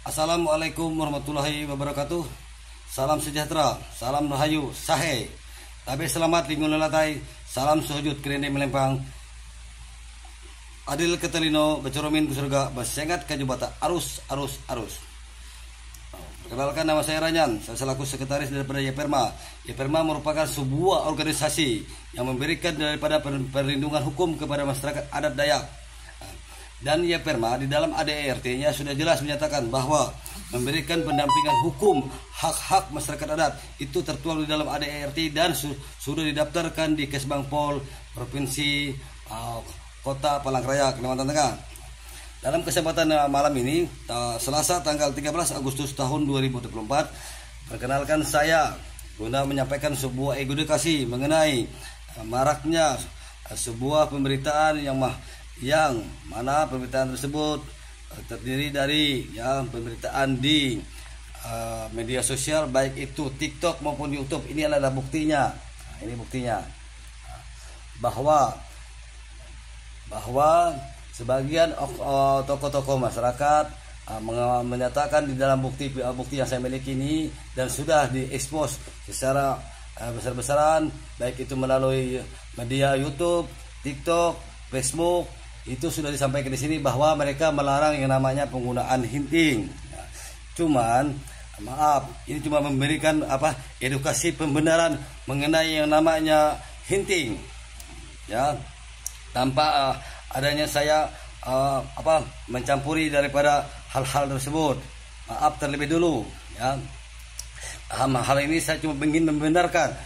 Assalamualaikum warahmatullahi wabarakatuh. Salam sejahtera, salam rahayu, sahe. Tabe selamat lingun lelatai, salam sujud kerene melempang. Adil ketelino becoromin ke surga, bersengat ke jubata arus. Perkenalkan, nama saya Ranyan, saya selaku sekretaris daripada YPERMA. YPERMA merupakan sebuah organisasi yang memberikan daripada perlindungan hukum kepada masyarakat adat Dayak. Dan YPERMA di dalam ADART-nya sudah jelas menyatakan bahwa memberikan pendampingan hukum hak-hak masyarakat adat itu tertuang di dalam ADART dan sudah didaftarkan di Kesbangpol Provinsi Kota Palangkaraya, Kalimantan Tengah. Dalam kesempatan malam ini, Selasa tanggal 13 Agustus tahun 2024, perkenalkan saya guna menyampaikan sebuah edukasi mengenai maraknya sebuah pemberitaan yang mana pemberitaan tersebut terdiri dari pemberitaan di media sosial, baik itu TikTok maupun YouTube. Ini adalah buktinya. Ini buktinya bahwa sebagian tokoh-tokoh masyarakat menyatakan di dalam bukti yang saya miliki ini dan sudah diekspos secara besar-besaran, baik itu melalui media YouTube, TikTok, Facebook. Itu sudah disampaikan di sini bahwa mereka melarang yang namanya penggunaan hinting. Cuman maaf, ini cuma memberikan edukasi pembenaran mengenai yang namanya hinting, ya, tanpa adanya saya mencampuri daripada hal-hal tersebut. Maaf terlebih dulu, ya. Hal ini saya cuma ingin membenarkan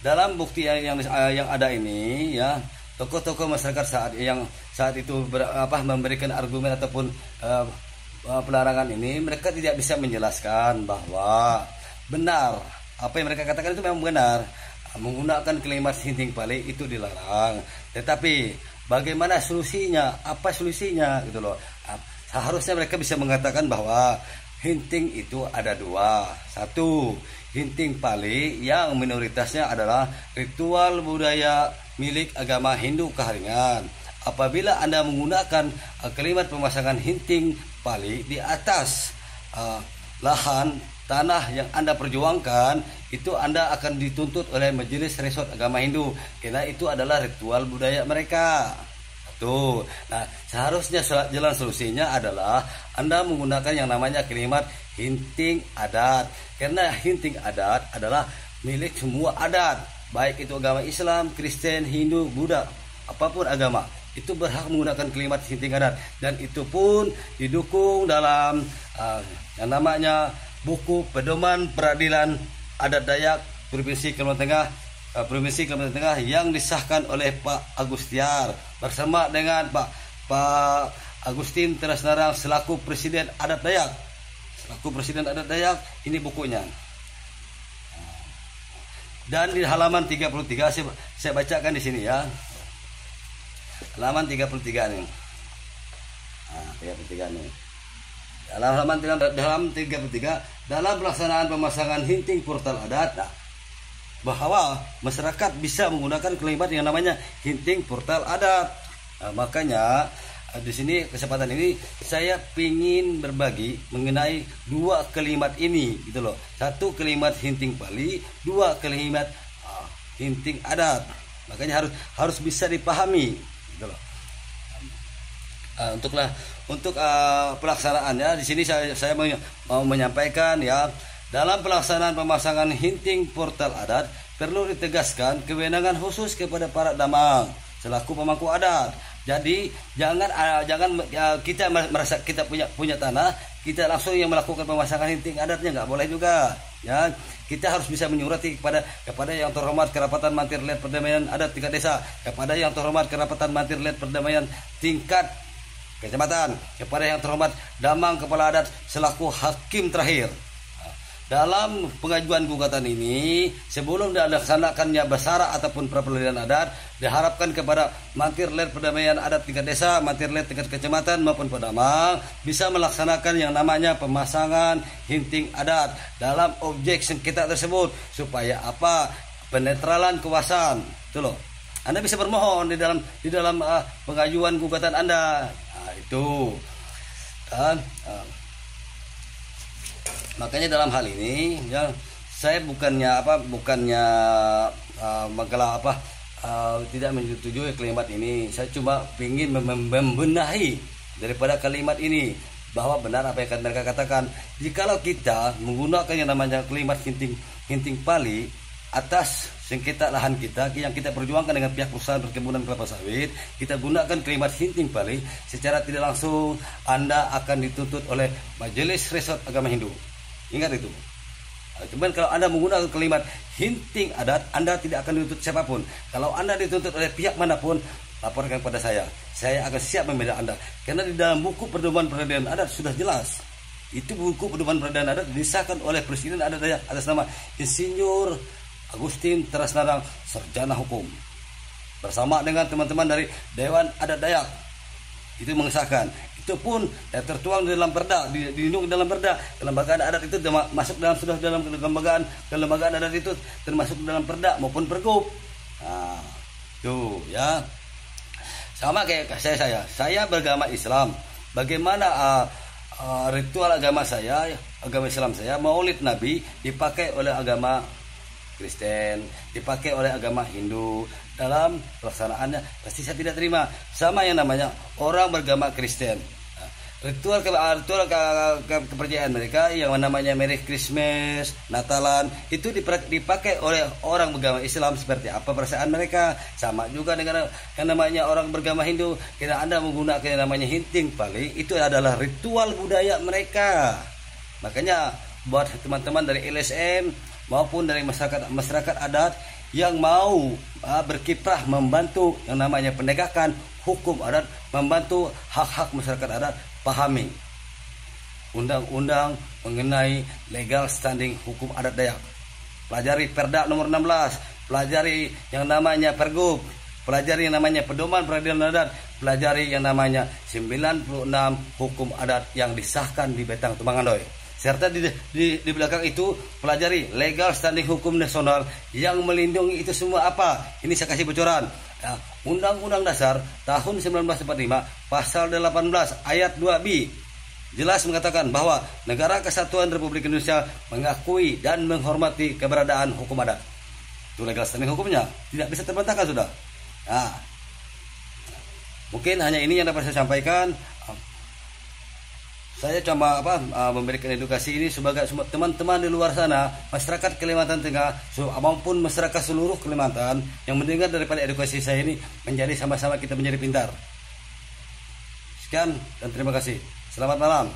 dalam bukti yang ada ini, ya. Tokoh-tokoh masyarakat saat itu memberikan argumen ataupun pelarangan ini, mereka tidak bisa menjelaskan bahwa benar apa yang mereka katakan itu memang benar. Menggunakan kalimat hinting pali itu dilarang. Tetapi bagaimana solusinya? Apa solusinya gitu loh. Seharusnya mereka bisa mengatakan bahwa hinting itu ada dua. Satu, hinting pali yang minoritasnya adalah ritual budaya milik agama Hindu Kaharingan. Apabila Anda menggunakan kalimat pemasangan hinting pali di atas lahan tanah yang Anda perjuangkan, itu Anda akan dituntut oleh Majelis Resort Agama Hindu, karena itu adalah ritual budaya mereka. Tuh. Nah, seharusnya jalan solusinya adalah Anda menggunakan yang namanya kalimat hinting adat, karena hinting adat adalah milik semua adat, baik itu agama Islam, Kristen, Hindu, Buddha, apapun agama, itu berhak menggunakan kalimat hinting adat. Dan itu pun didukung dalam yang namanya buku Pedoman Peradilan Adat Dayak Provinsi Kalimantan Tengah yang disahkan oleh Pak Agustiar bersama dengan Pak Agustin Terasnarang selaku Presiden Adat Dayak. Ini bukunya. Dan di halaman 33 saya bacakan di sini, ya. Halaman 33 nih. Nah, 33 nih. Dalam halaman 33, dalam pelaksanaan pemasangan hinting portal adat, bahwa masyarakat bisa menggunakan kalimat yang namanya hinting portal adat. Nah, makanya di sini kesempatan ini saya ingin berbagi mengenai dua kalimat ini, gitu loh. Satu kalimat hinting pali, dua kalimat hinting adat. Makanya harus bisa dipahami, gitu loh. Untuk pelaksanaannya di sini saya mau menyampaikan, ya, dalam pelaksanaan pemasangan hinting portal adat perlu ditegaskan kewenangan khusus kepada para damang selaku pemangku adat. Jadi jangan kita merasa kita punya tanah, kita langsung yang melakukan pemasangan hinting adatnya, nggak boleh juga, ya. Kita harus bisa menyurati kepada yang terhormat Kerapatan Mantir Let Perdamaian Adat tingkat desa, kepada yang terhormat Kerapatan Mantir Let Perdamaian tingkat kecamatan, kepada yang terhormat Damang Kepala Adat selaku hakim terakhir. Dalam pengajuan gugatan ini, sebelum dilaksanakannya basara ataupun pra-peradilan adat, diharapkan kepada Mantir Let Perdamaian Adat tingkat desa, Mantir Let tingkat kecamatan maupun Pedamang bisa melaksanakan yang namanya pemasangan hinting adat dalam objek sengketa tersebut, supaya penetralan kuasaan. Itu loh. Anda bisa bermohon di dalam pengajuan gugatan Anda. Nah, itu. Dan Makanya dalam hal ini ya saya bukannya tidak menyetujui kalimat ini. Saya cuma ingin membenahi daripada kalimat ini, bahwa benar apa yang mereka katakan. Jikalau kita menggunakan yang namanya kalimat hinting pali atas sengketa lahan kita yang kita perjuangkan dengan pihak perusahaan perkebunan kelapa sawit, kita gunakan kalimat hinting pali, secara tidak langsung Anda akan dituntut oleh Majelis Resort Agama Hindu. Ingat itu. Cuman kalau Anda menggunakan kalimat hinting adat, Anda tidak akan dituntut siapapun. Kalau Anda dituntut oleh pihak manapun, laporkan kepada saya. Saya akan siap membela Anda. Karena di dalam buku pedoman peradilan adat sudah jelas. Itu buku pedoman peradilan adat disahkan oleh Presiden Adat Dayak atas nama Insinyur Agustin Terasnarang, Sarjana Hukum. Bersama dengan teman-teman dari Dewan Adat Dayak. Itu mengesahkan. Itu pun tertuang di dalam perda, dilindungi dalam perda. Kelembagaan adat itu masuk dalam kelembagaan adat itu termasuk dalam perda maupun pergub. Nah, tuh ya. Sama kayak saya beragama Islam. Bagaimana ritual agama Islam saya, Maulid Nabi dipakai oleh agama Kristen, dipakai oleh agama Hindu dalam pelaksanaannya, pasti saya tidak terima. Sama yang namanya orang beragama Kristen, ritual kepercayaan mereka yang namanya Merry Christmas, Natalan, itu dipakai oleh orang beragama Islam seperti apa perasaan mereka. Sama juga dengan yang namanya orang beragama Hindu. Kira Anda menggunakan yang namanya hinting pali, itu adalah ritual budaya mereka. Makanya buat teman-teman dari LSM maupun dari masyarakat adat yang mau berkiprah membantu yang namanya penegakan hukum adat, membantu hak-hak masyarakat adat, pahami undang-undang mengenai legal standing hukum adat Dayak. Pelajari Perda nomor 16, pelajari yang namanya Pergub, pelajari yang namanya Pedoman Peradilan Adat, pelajari yang namanya 96 hukum adat yang disahkan di Betang Tumbangandoy. Serta di belakang itu pelajari legal standing hukum nasional yang melindungi itu semua apa. Ini saya kasih bocoran. Ya, Undang-Undang Dasar tahun 1945 pasal 18 ayat 2B jelas mengatakan bahwa Negara Kesatuan Republik Indonesia mengakui dan menghormati keberadaan hukum adat. Itu legal standing hukumnya, tidak bisa terbantahkan sudah. Nah, mungkin hanya ini yang dapat saya sampaikan. Saya cuma memberikan edukasi ini sebagai teman-teman di luar sana, masyarakat Kalimantan Tengah maupun masyarakat seluruh Kalimantan yang mendengar daripada edukasi saya ini, menjadi sama-sama kita menjadi pintar. Sekian dan terima kasih. Selamat malam.